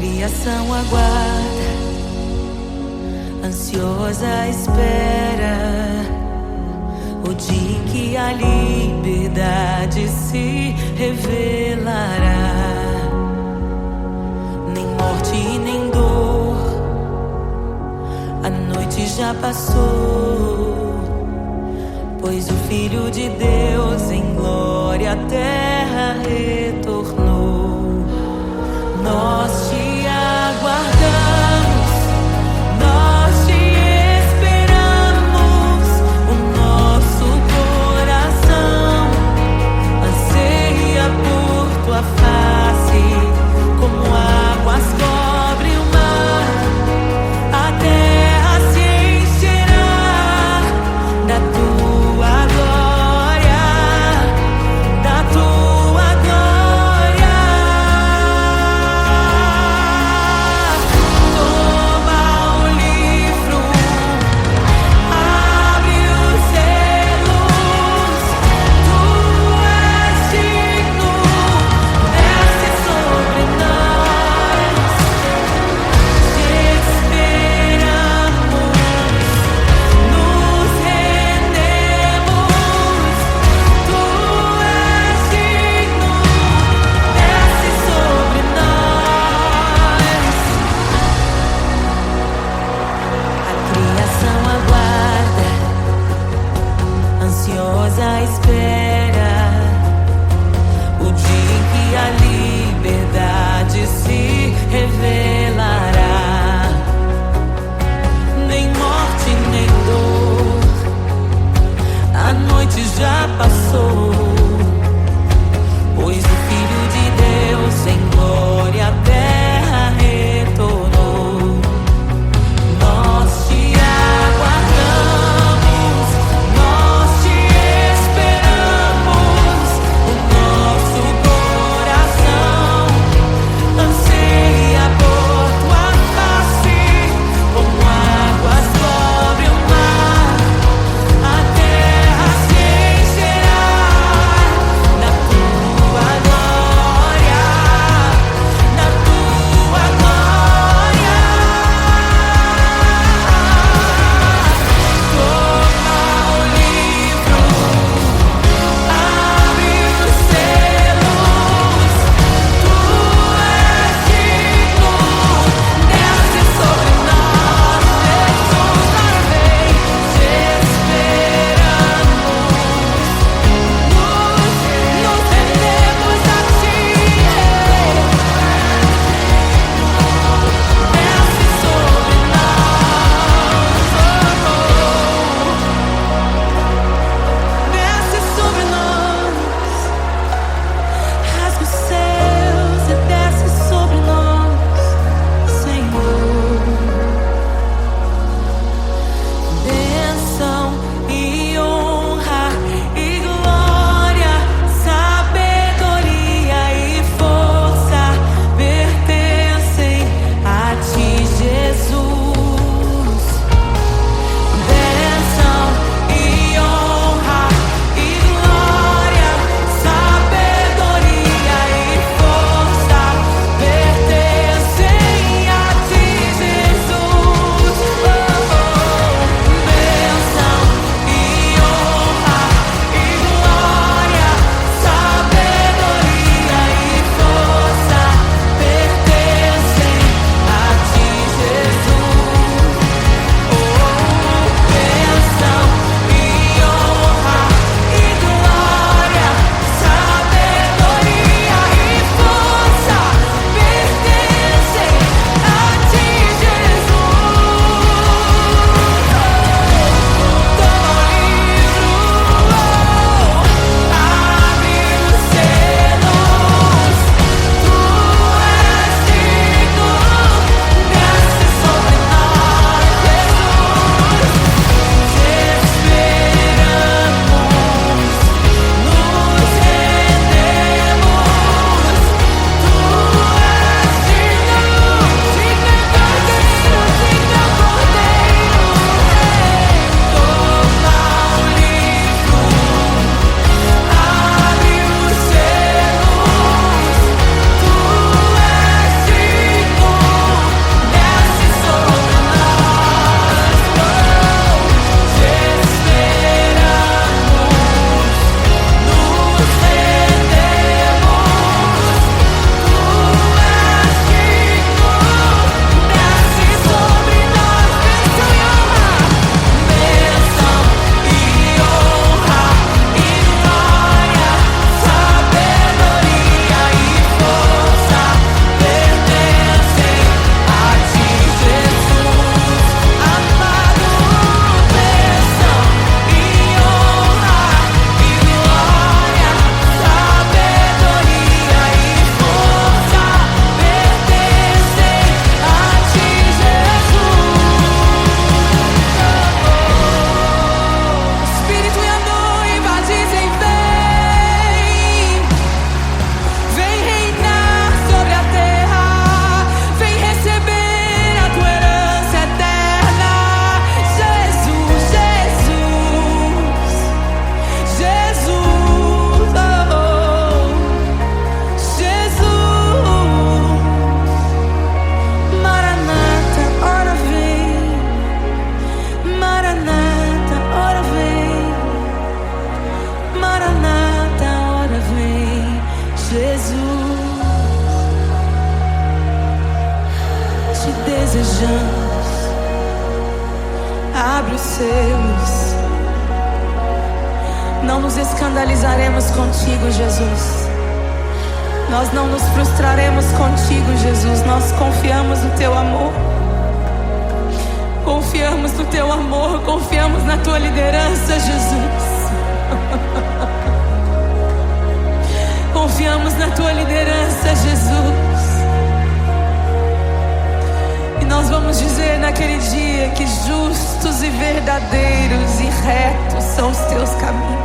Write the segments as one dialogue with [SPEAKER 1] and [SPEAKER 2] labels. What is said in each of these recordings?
[SPEAKER 1] criação aguarda, ansiosa à espera, o dia em que a liberdade se revelará. Nem morte e nem dor, a noite já passou, pois o Filho de Deus em glória à terra retornou. Nós te aguardamos, nós te esperamos. O nosso coração anseia por tua face, como águas cobrem o mar. A terra se encherá da tua glória, da tua desejamos. Abre os selos. Não nos escandalizaremos contigo, Jesus. Nós não nos frustraremos contigo, Jesus. Nós confiamos no teu amor. Confiamos no teu amor. Confiamos na tua liderança, Jesus. Confiamos na tua liderança, Jesus. E nós vamos dizer naquele dia que justos e verdadeiros e retos são os teus caminhos.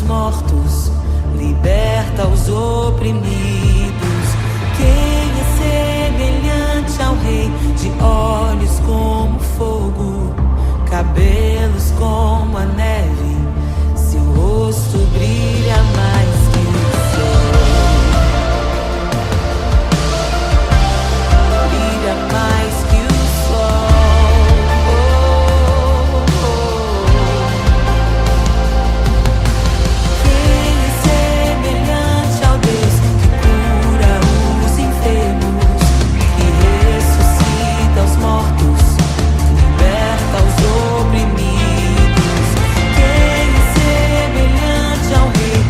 [SPEAKER 1] Mortos, liberta os oprimidos. Quem é semelhante ao Rei, de olhos como fogo, cabelos como a neve, seu rosto brilha mais que o sol, brilha mais que o sol. Liberta os oprimidos. Quem é semelhante ao Rei,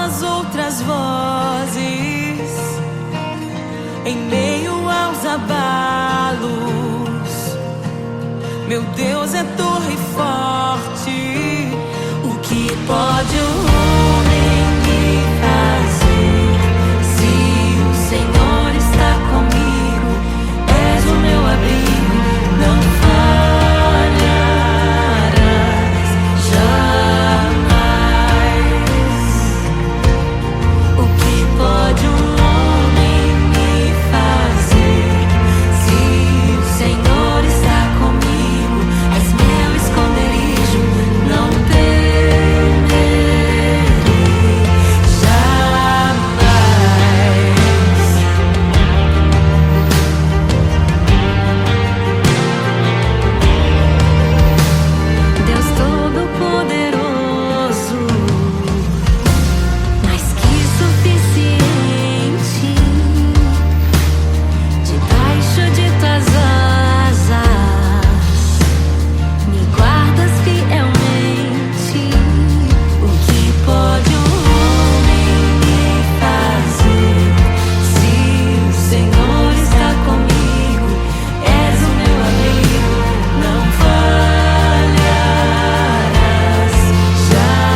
[SPEAKER 1] as outras vozes, em meio aos abalos. Meu Deus é torre forte. O que pode o homem me fazer? Se o Senhor está comigo, és o meu abrigo, não falharás jamais. O que pode um homem me fazer? Se o Senhor está comigo, és meu esconderijo, não temerei jamais. Deus Todo-Poderoso, mais que suficiente, debaixo de tuas asas me guardas fielmente. O que pode um homem me fazer? Se o Senhor está comigo, és o meu abrigo, não falharás jamais.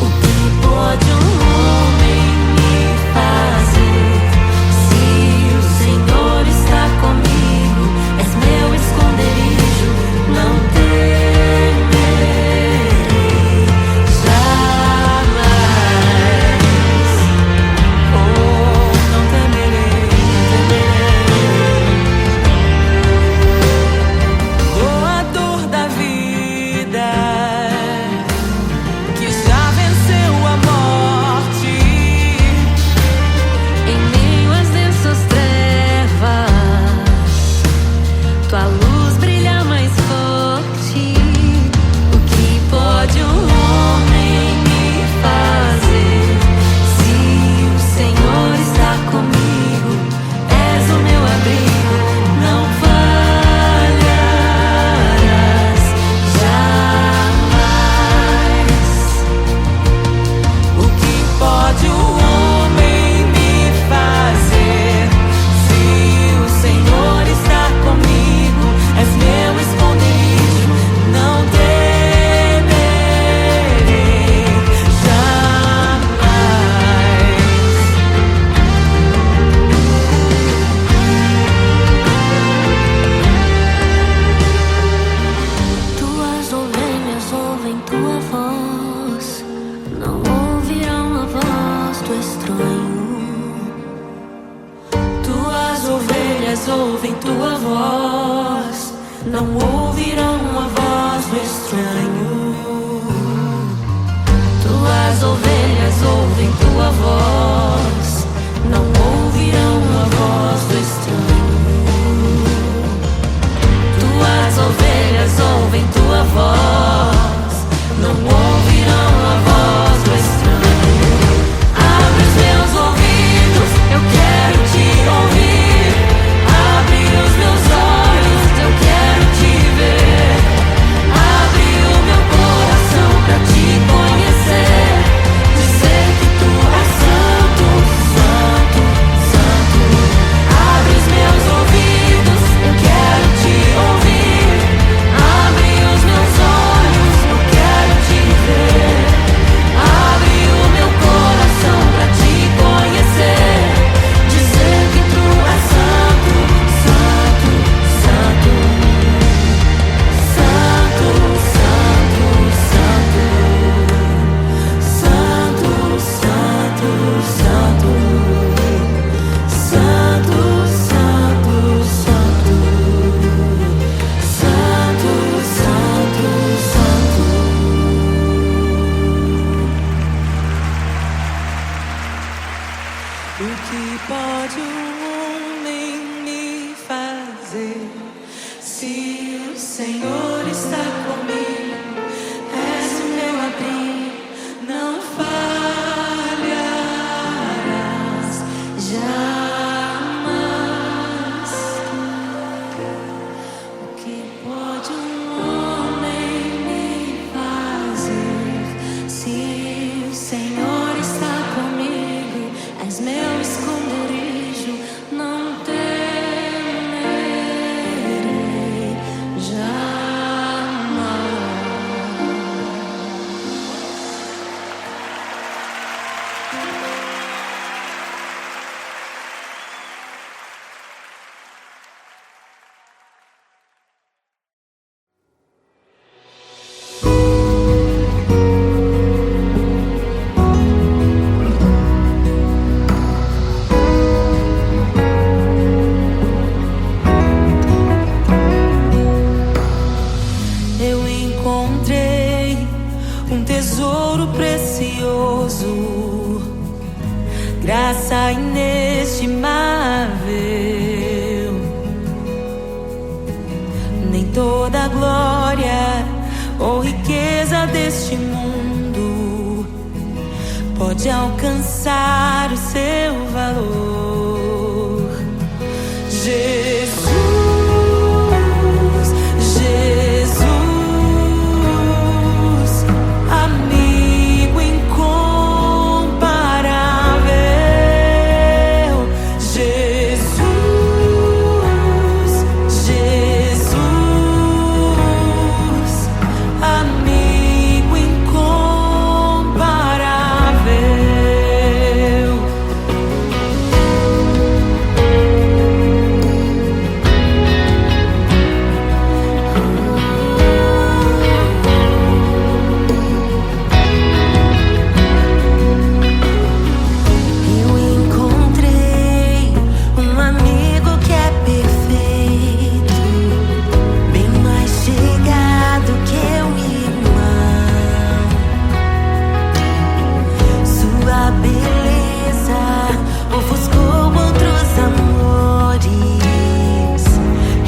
[SPEAKER 1] O que pode um homem me fazer? Se o Senhor está comigo, és meu esconderijo, não temerei jamais. Oh, não temerei, doador da vida, que já venceu a morte. Em meio às densas trevas, tua luz brilha mais forte. O que pode um homem me fazer? Se o Senhor está comigo, és o meu abrigo, não falharás jamais. O que pode o homem me fazer? Se o Senhor está comigo, és meu esconderijo, não temerei jamais. Tuas ovelhas ouvem tua voz, não ouvirão a voz do estranho. Tuas ovelhas ouvem tua voz, não ouvirão a voz do estranho. Tuas ovelhas ouvem tua voz, não ouvirão a voz do estranho. Tuas ovelhas ouvem tua voz, não ouvirão a voz do estranho. Abre os meus ouvidos, eu quero te ouvir. Abre os meus olhos, eu quero te ver. Abre o meu coração pra te conhecer. Dizer que tu és santo, santo, santo. Abre os meus ouvidos, eu quero te ouvir. Abre os meus olhos, eu quero te ver. Abre o meu coração pra te conhecer. Dizer que tu és santo, santo, santo. Santo, santo, santo. Santo, santo, santo. Santo, santo, santo. Santo, santo, santo. O que pode um homem me fazer? Se o Senhor está comigo, és o meu abrigo, não falharás jamais. O que pode um homem me fazer? poderoso, graça inestimável. Nem toda a glória ou riqueza deste mundo pode alcançar o seu valor. Jesus, Jesus, amigo incomparável. Jesus, Jesus, amigo incomparável. Eu encontrei um amigo que é perfeito, bem mais chegado que um irmão. Sua beleza ofuscou outros amores.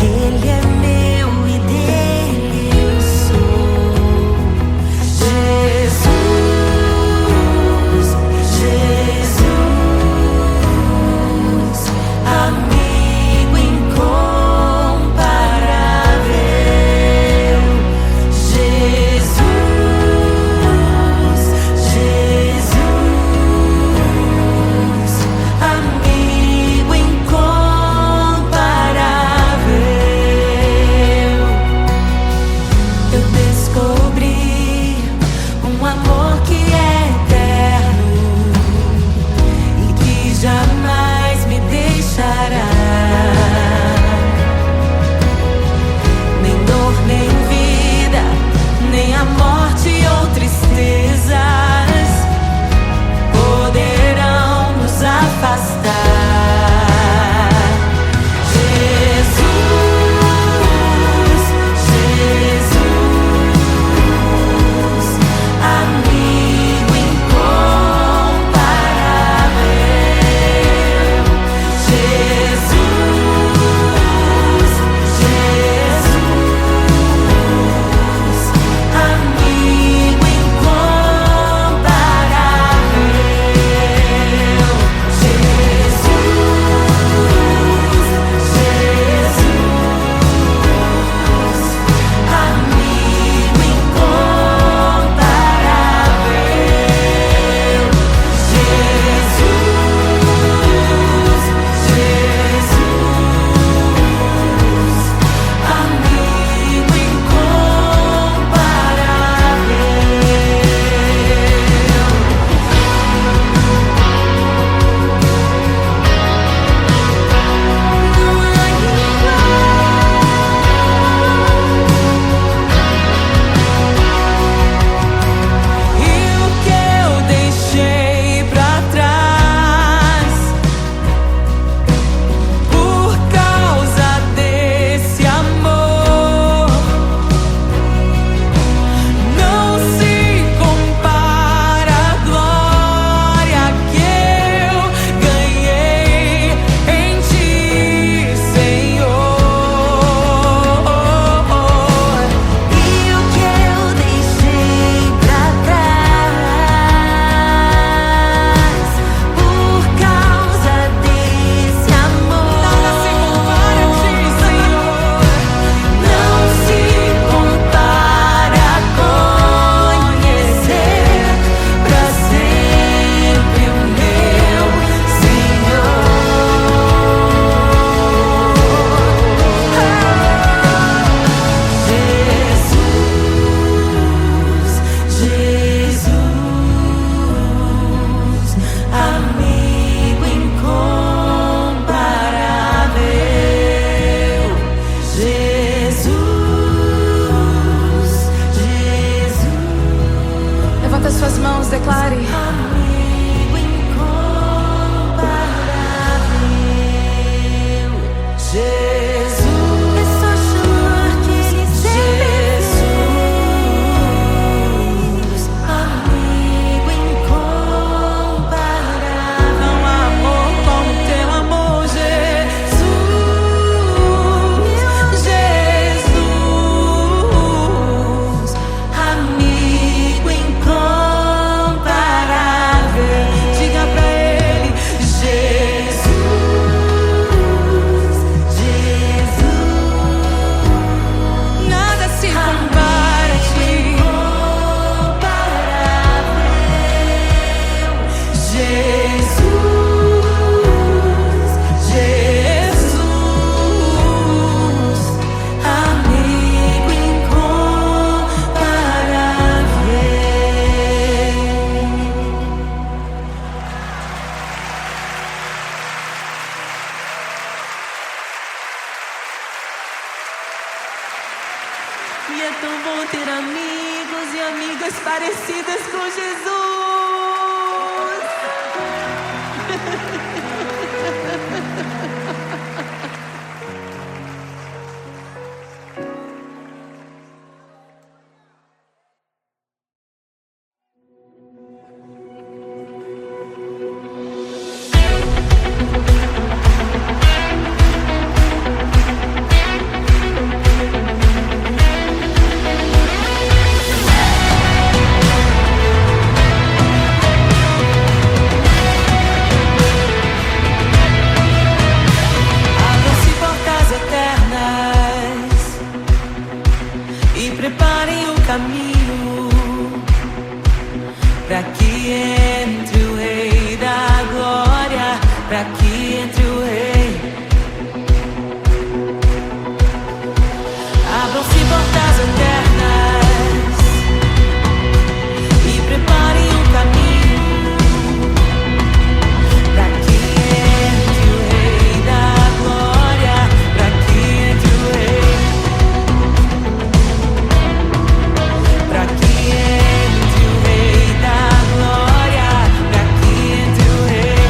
[SPEAKER 1] Ele é meu e dele eu sou. Jesus, Jesus, amigo incomparável. Jesus, Jesus, amigo incomparável. Eu descobri um amor que é eterno e que jamais me deixará. Nem dor, nem vida, nem a morte ou tristezas poderão nos afastar. Jesus, Jesus, amigo incomparável. Jesus, Jesus, amigo incomparável.
[SPEAKER 2] declare:
[SPEAKER 1] amigo incomparável, Jesus. É só chamar que Ele Jesus, amigo incomparável.
[SPEAKER 2] parecidas com Jesus.
[SPEAKER 1] Preparem o caminho para que entre o Rei da Glória, para que entre o Rei. Abram-se portas eternas e preparem o caminho para que entre o Rei da Glória, para que entre o Rei. Pra que entre o Rei da Glória, pra que entre o Rei.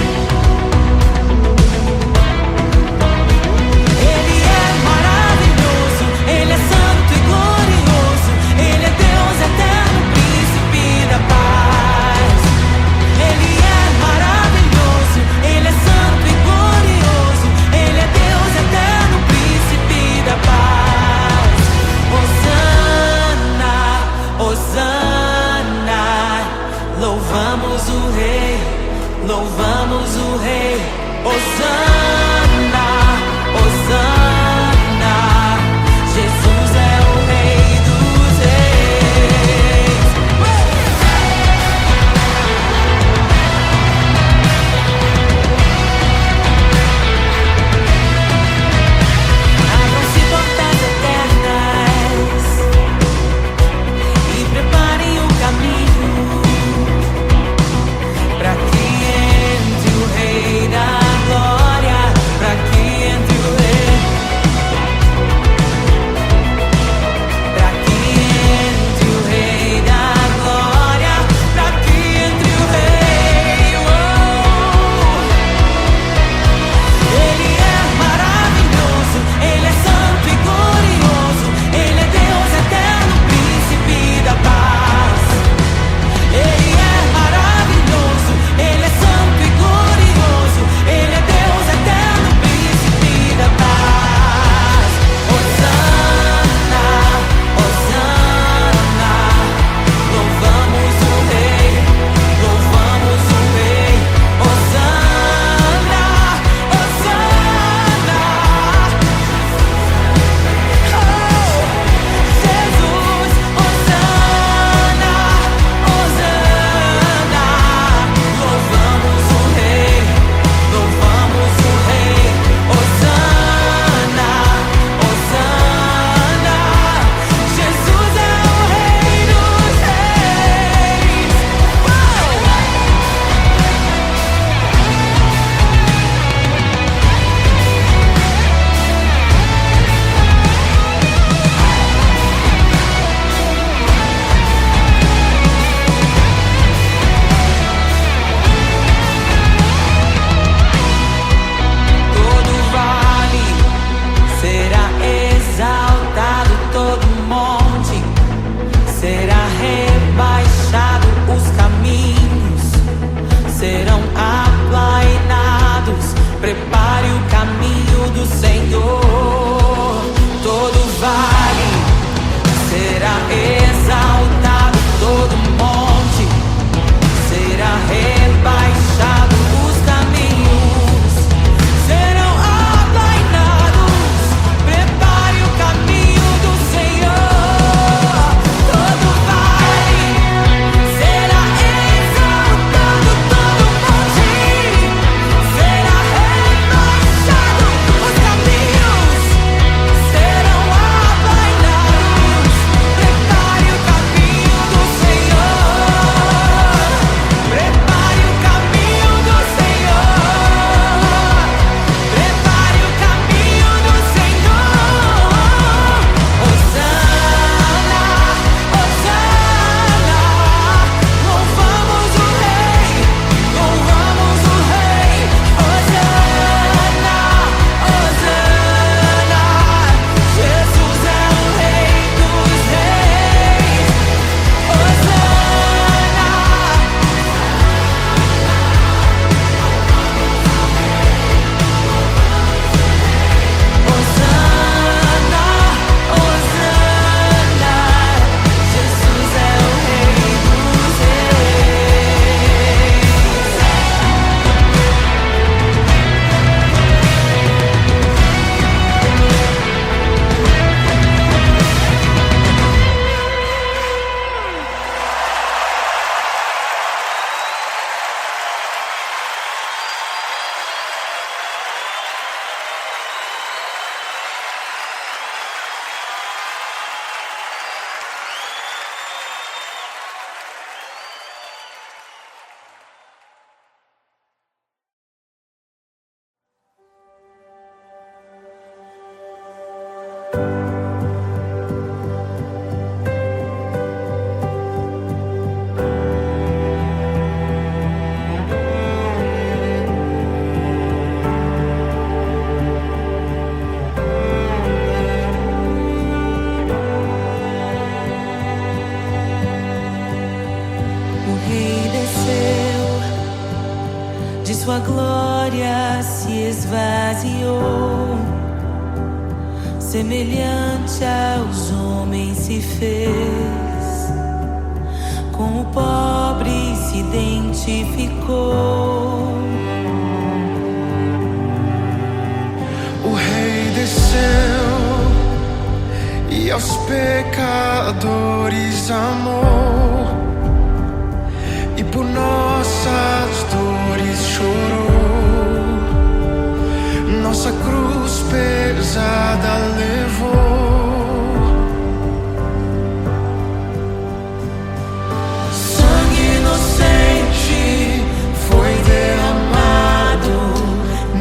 [SPEAKER 1] Ele é maravilhoso, Ele é santo e glorioso, Ele é Deus eterno, príncipe da paz. Ele é maravilhoso, Ele é santo e glorioso, Ele é Deus eterno, príncipe da paz. Hosana, louvamos o Rei, louvamos o Rei. Hosana, Hosana, Jesus é o Rei dos Reis. Abram-se portas eternas e preparem o caminho para que entre o Rei da Glória. de sua glória se esvaziou, semelhante aos homens se fez, com o pobre se identificou.
[SPEAKER 3] O Rei desceu e aos pecadores amou, e por nossas dores chorou, nossa cruz pesada levou. Sangue inocente foi derramado,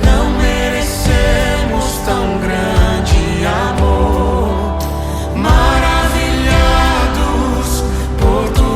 [SPEAKER 3] não merecemos tão grande amor, maravilhados por tua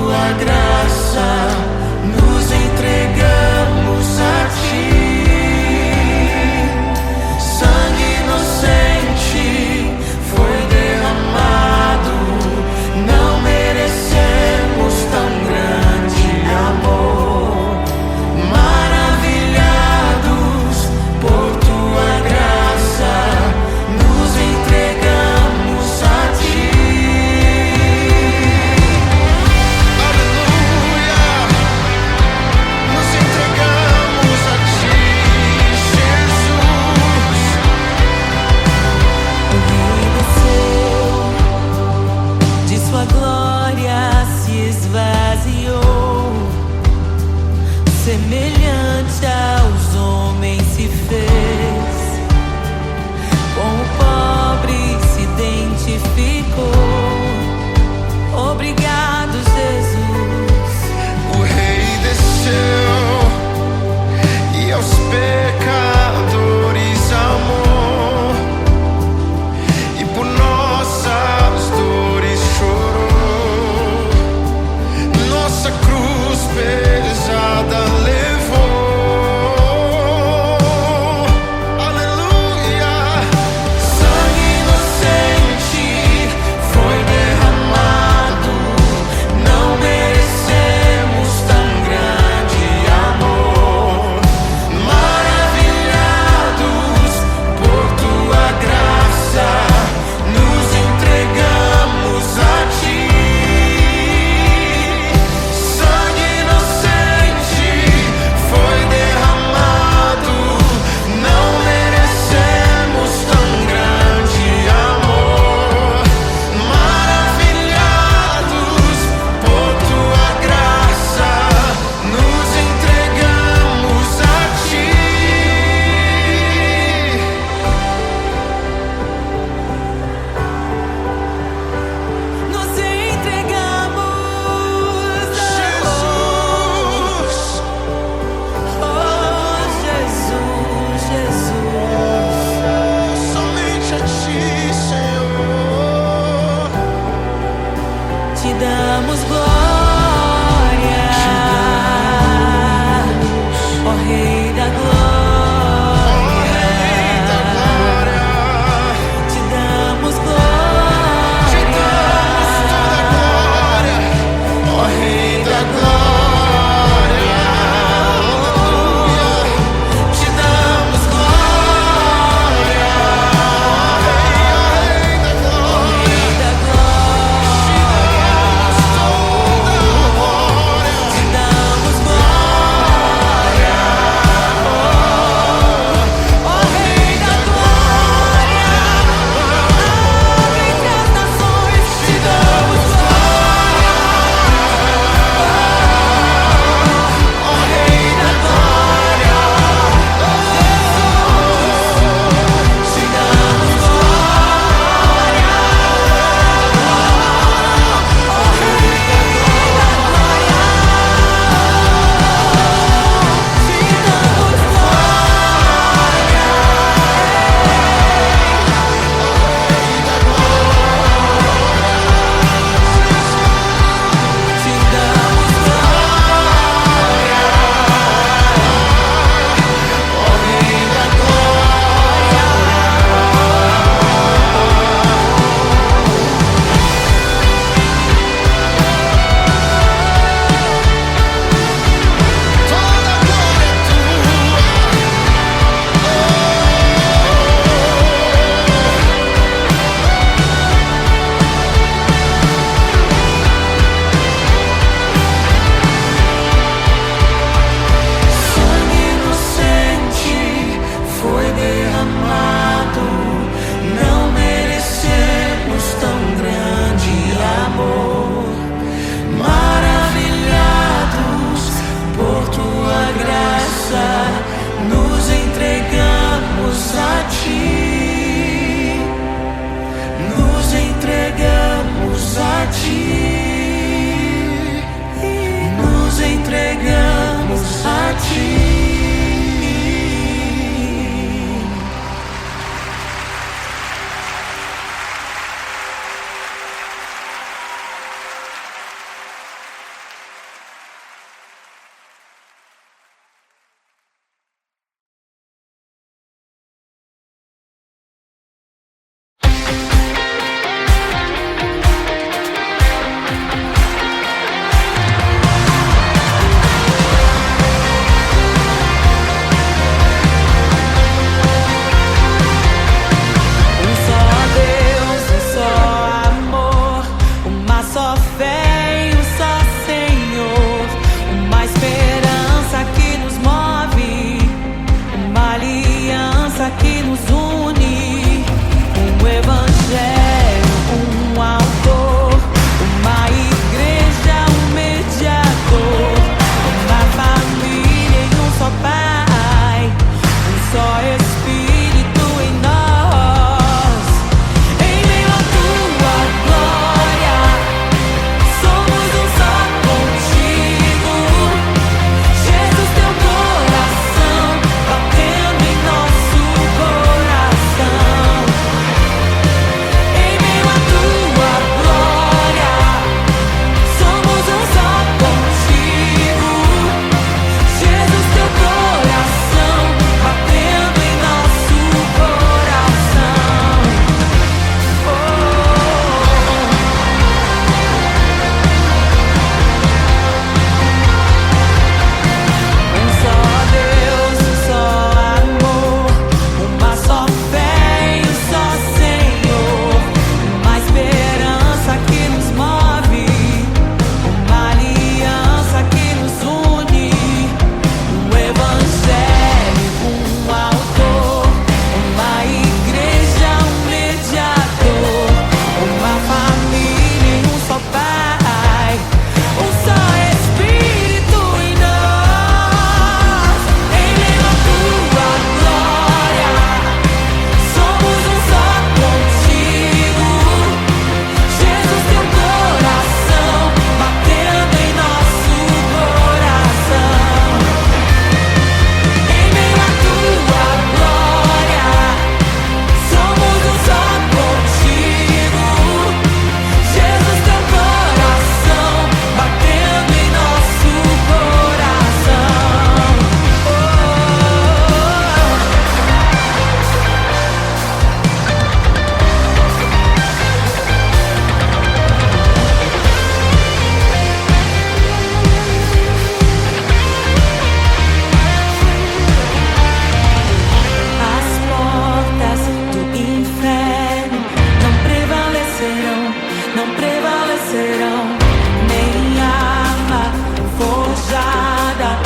[SPEAKER 3] pesada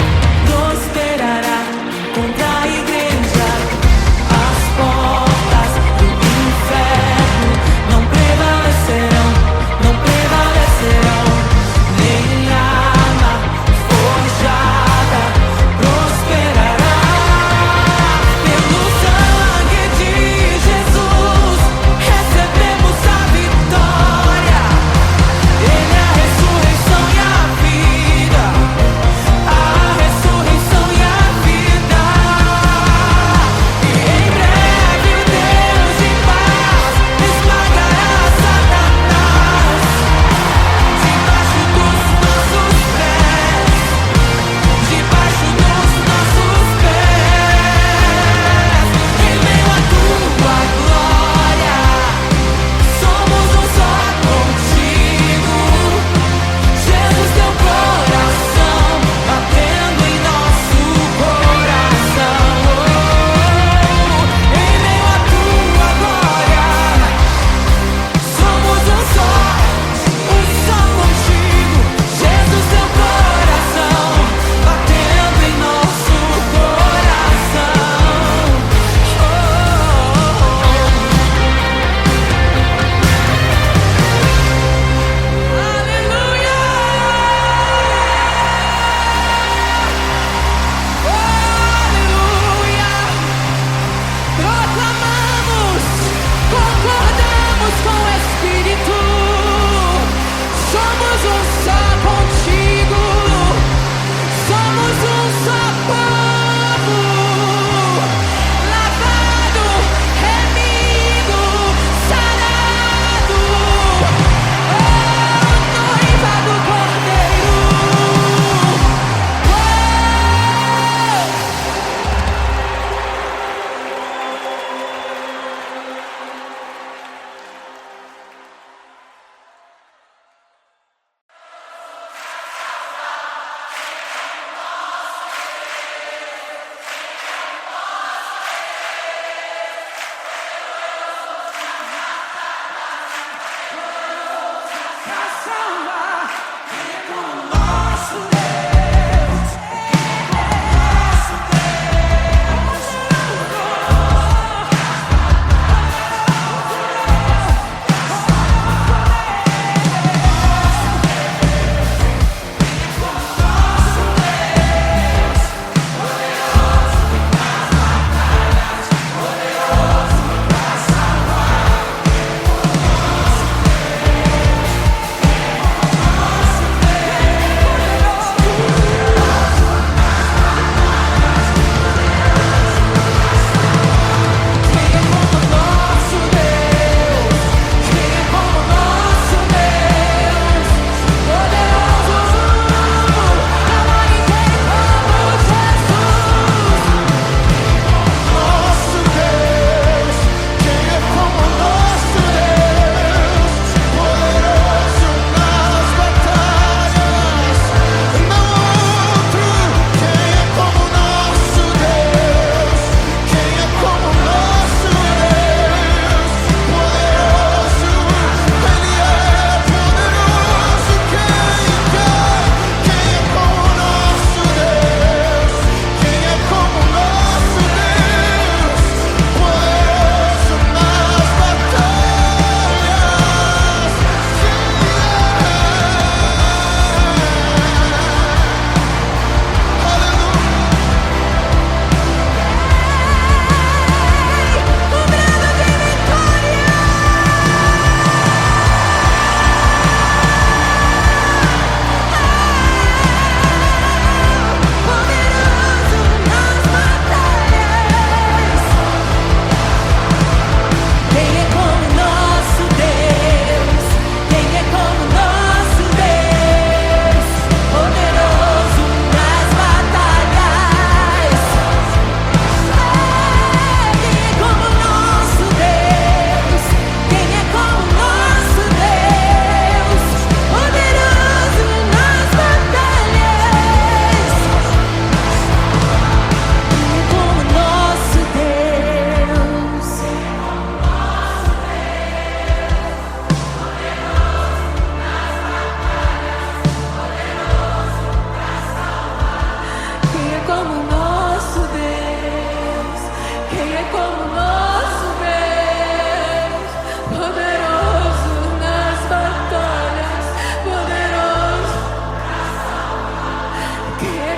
[SPEAKER 3] prosperará contra a igreja. As portas do inferno não prevalecerão, não prevalecerão. Nem arma forjada prosperará. Pelo sangue de Jesus recebemos a vitória. Ele é a ressurreição e a vida. A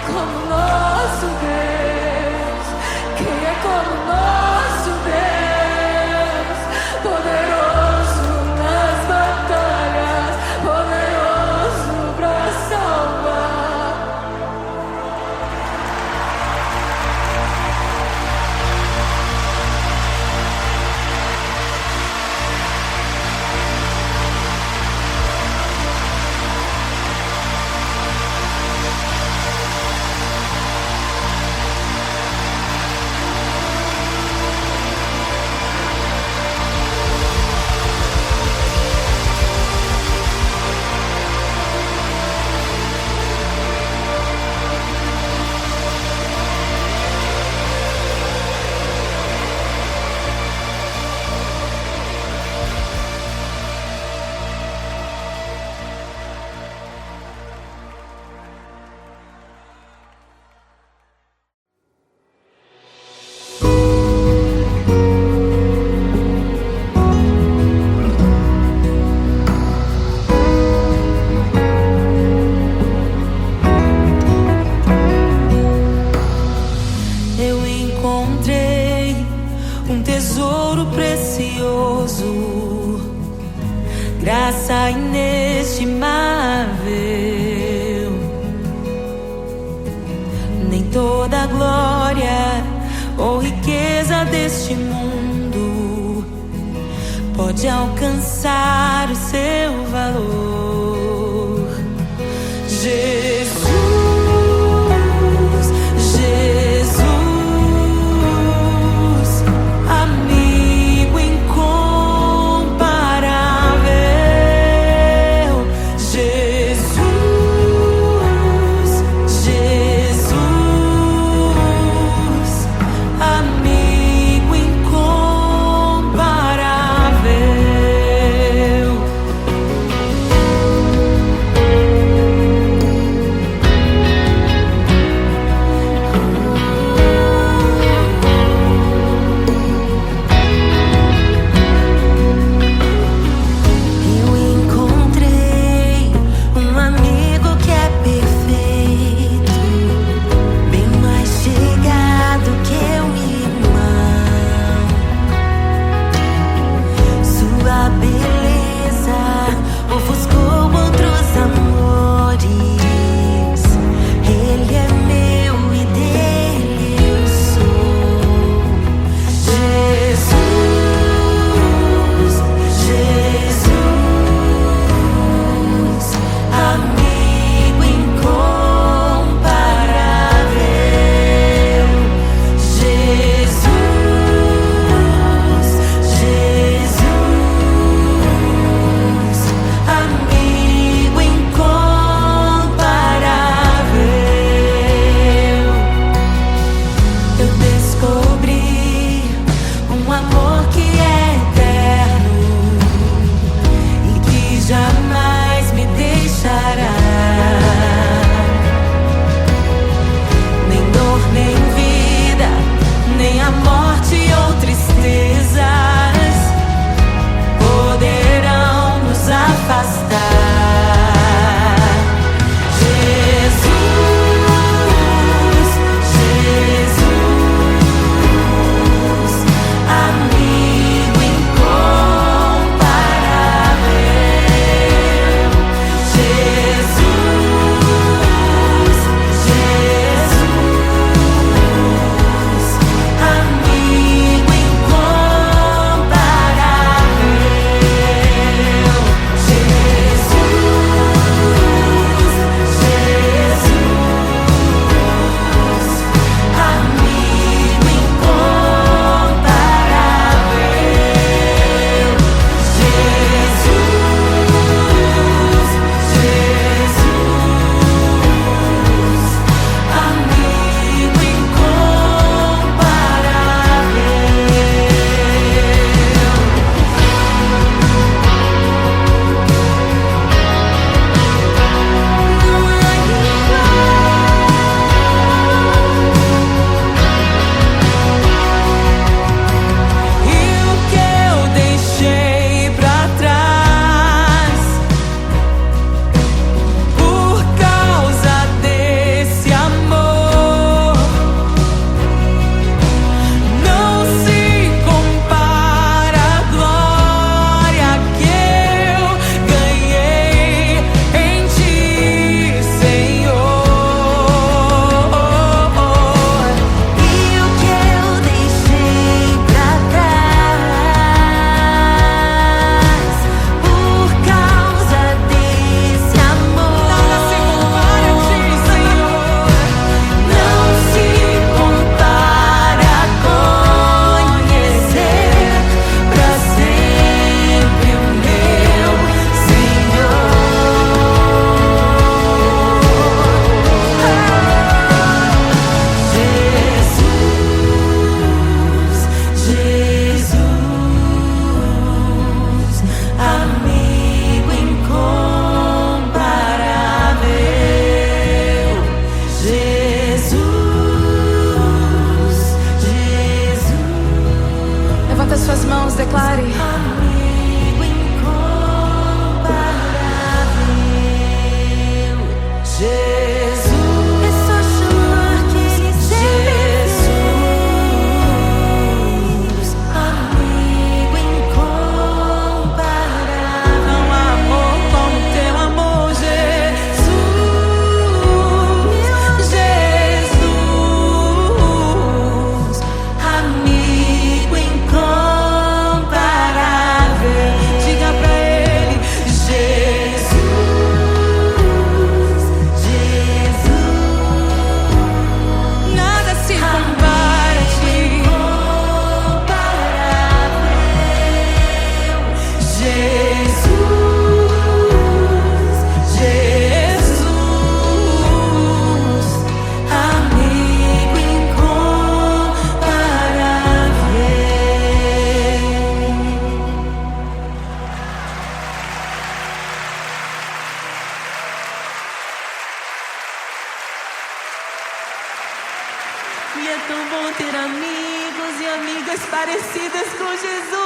[SPEAKER 2] como nosso Deus? Quem é como nosso Deus? Poderoso nas batalhas, poderoso pra salvar.
[SPEAKER 3] Eu encontrei um tesouro precioso, graça inestimável. Nem toda a glória ou riqueza deste mundo pode alcançar o seu valor. Jesus, Jesus, amigo incomparável. Jesus, Jesus, amigo incomparável. E é tão bom ter amigos e amigas parecidas com Jesus.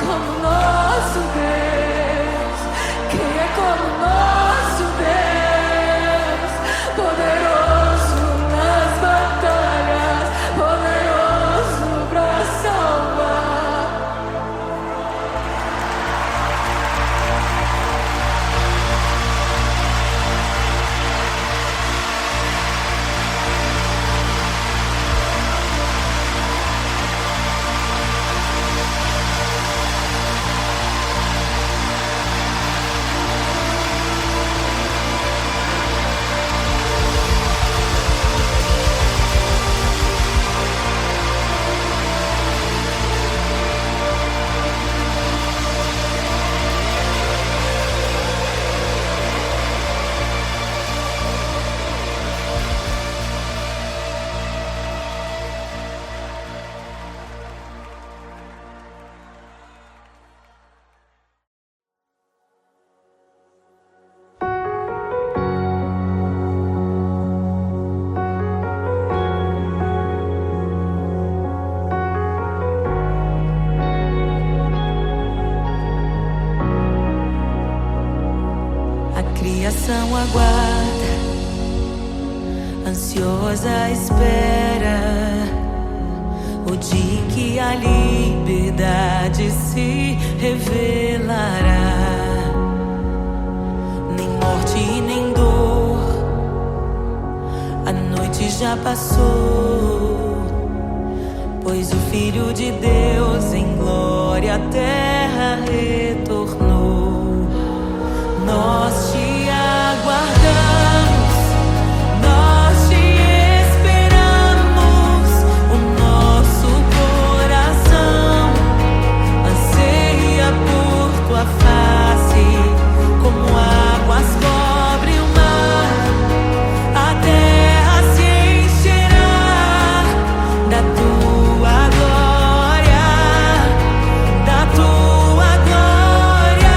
[SPEAKER 2] como nosso Deus? Quem é como nosso Deus? Poderoso nas batalhas, poderoso pra salvar.
[SPEAKER 3] A criação aguarda, ansiosa espera o dia em que a liberdade se revelará. Nem morte e nem dor, a noite já passou, pois o Filho de Deus em glória à terra retornou. Nós te aguardamos, nós te esperamos. O nosso coração anseia por tua face, como águas cobrem o mar. A terra se encherá da tua glória, da tua glória.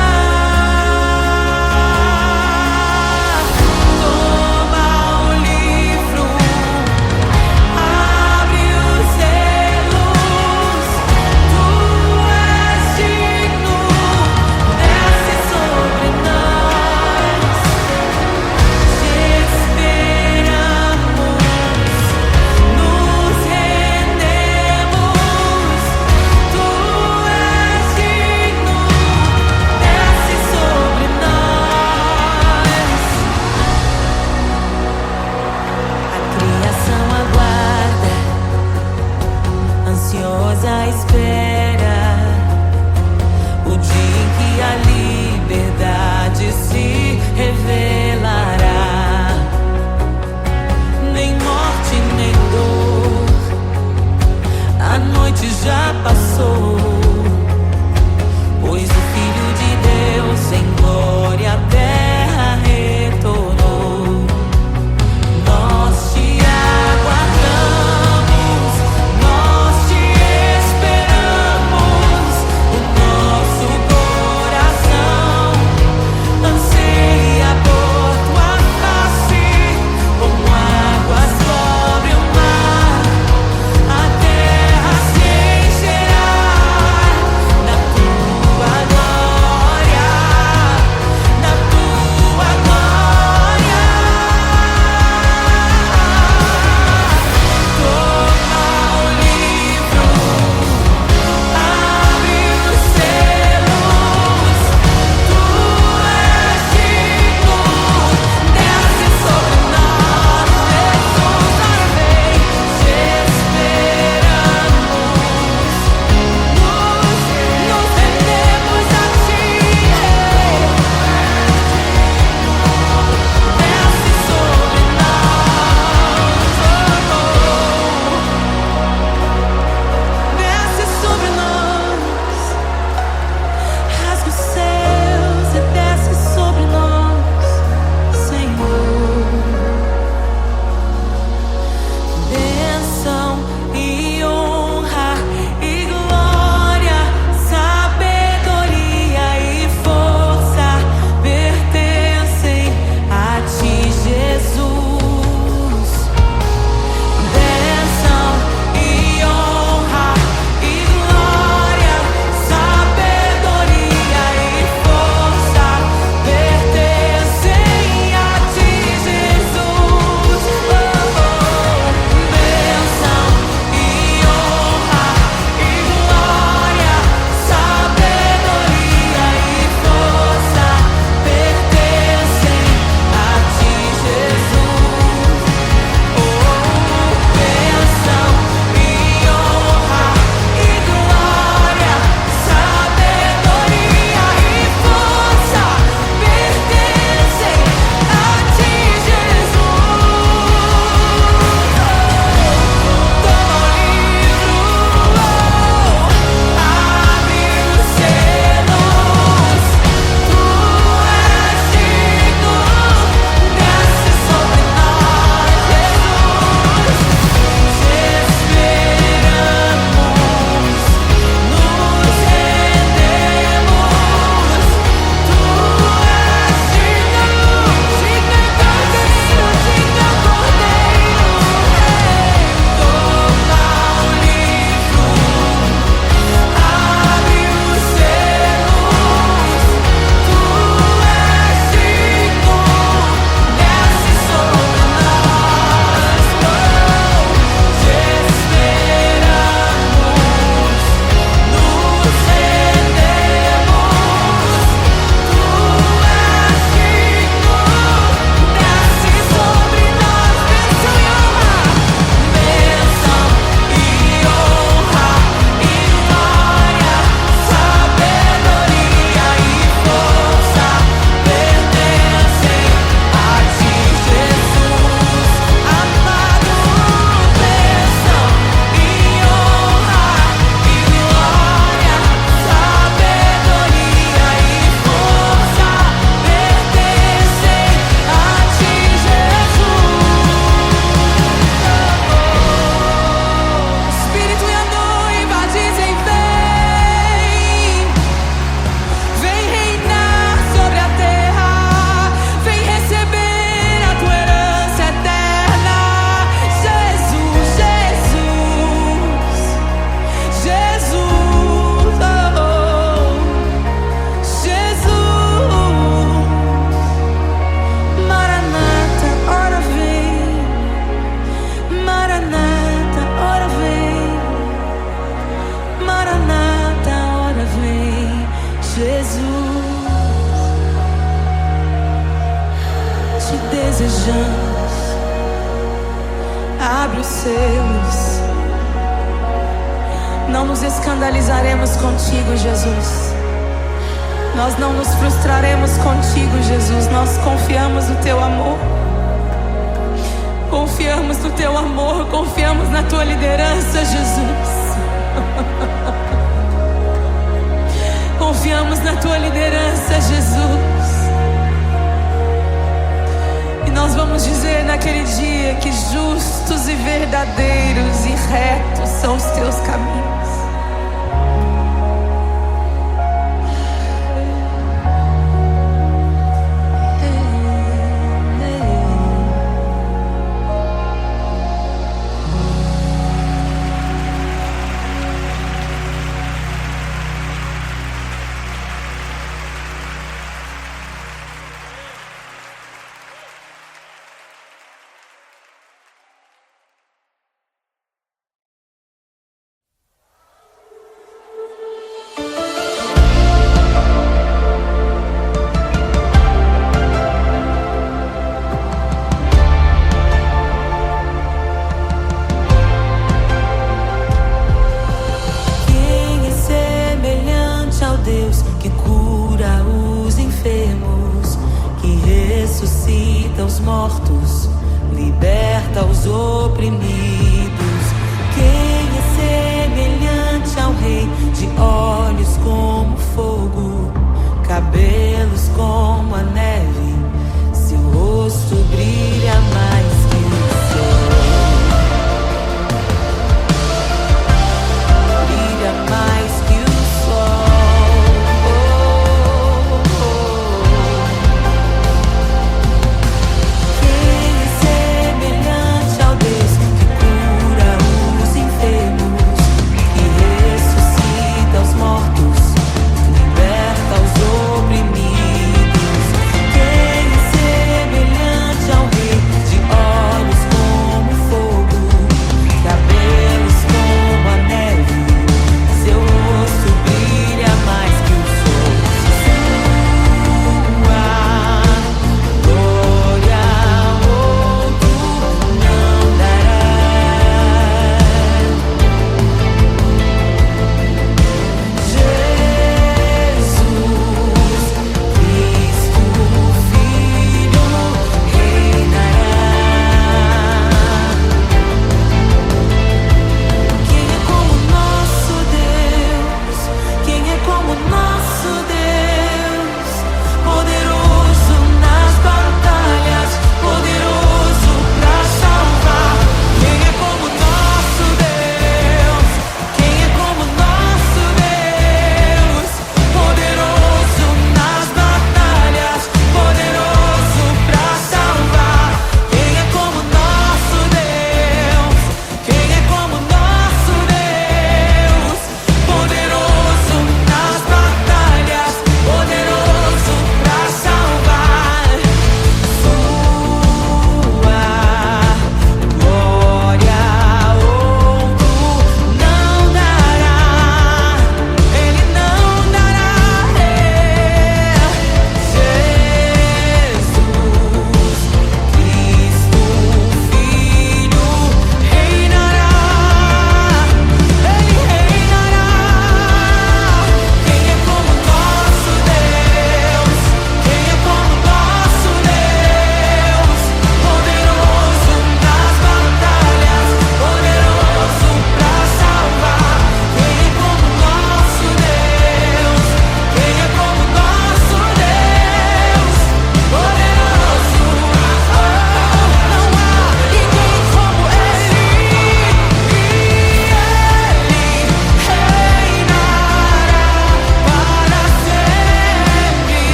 [SPEAKER 3] Jesus, te desejamos. Abre os selos. Não nos escandalizaremos contigo, Jesus. Nós não nos frustraremos contigo, Jesus. Nós confiamos no teu amor. Confiamos no teu amor. Confiamos na tua liderança, Jesus. Confiamos na tua liderança, Jesus. E nós vamos dizer naquele dia que justos e verdadeiros e retos são os teus caminhos. Ressuscita os mortos, liberta os oprimidos. Quem é semelhante ao Rei, de olhos como fogo, cabelos como a neve, seu rosto brilha mais que o sol, brilha mais que o sol. Os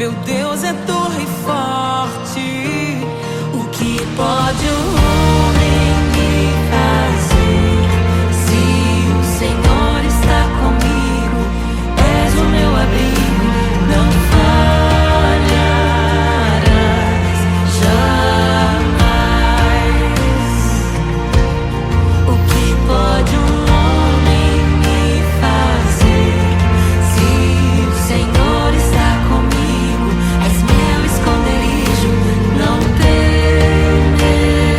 [SPEAKER 3] Meu Deus é torre forte.
[SPEAKER 1] O que pode o homem me fazer? Se o Senhor está comigo, és o meu abrigo, não falharás jamais. O que pode um homem me fazer? Se o Senhor está comigo, és meu esconderijo, não temerei.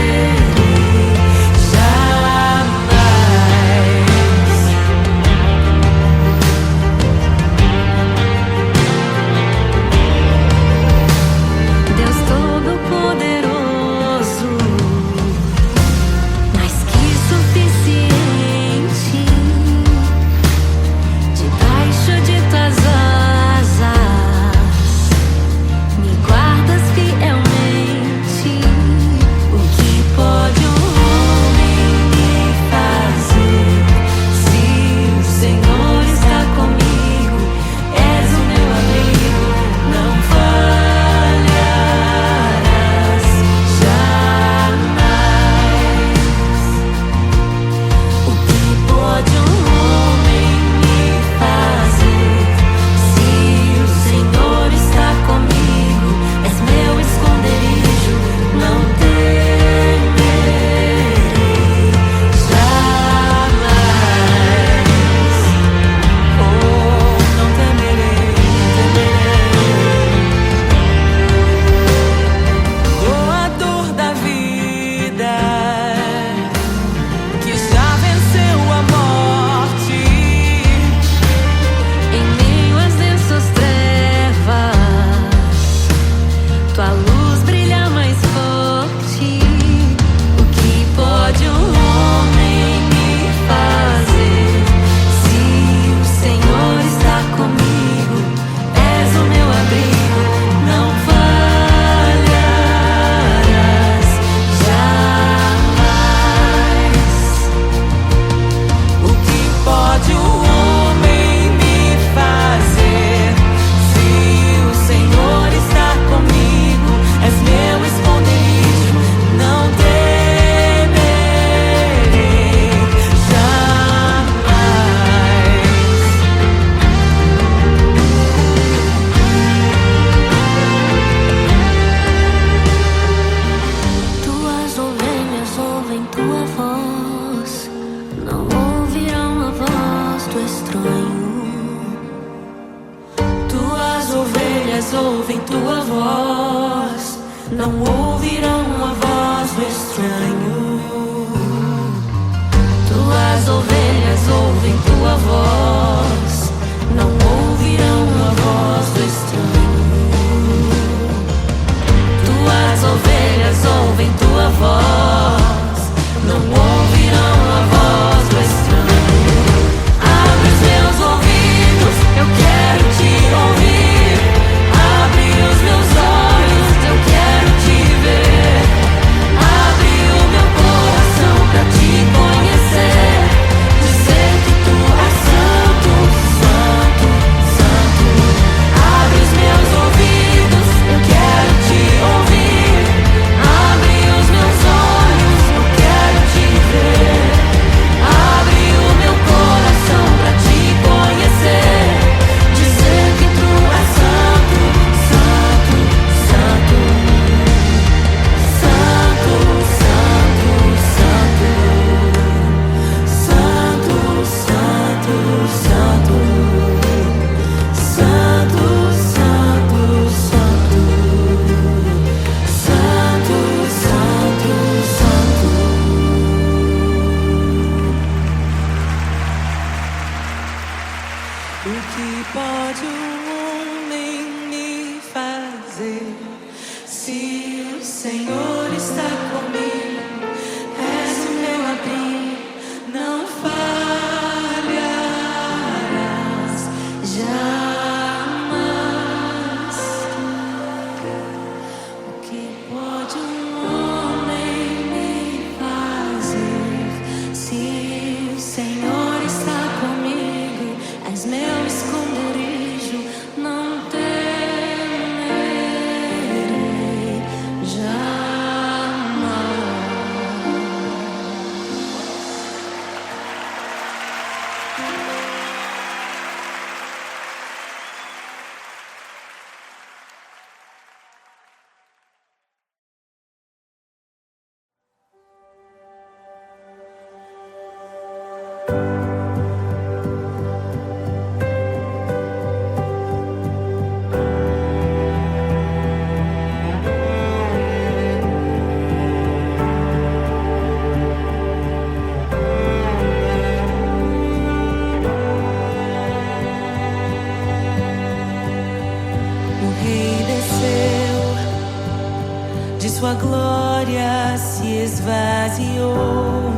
[SPEAKER 3] sua glória se esvaziou,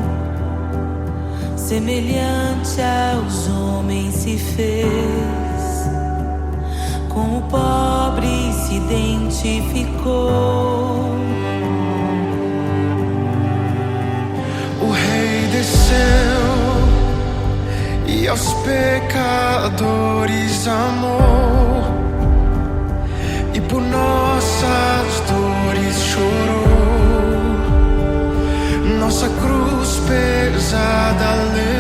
[SPEAKER 3] semelhante aos homens se fez, com o pobre se identificou.
[SPEAKER 4] O Rei desceu e aos pecadores amou, e por nossas dores chorou. Nossa cruz pesada levou.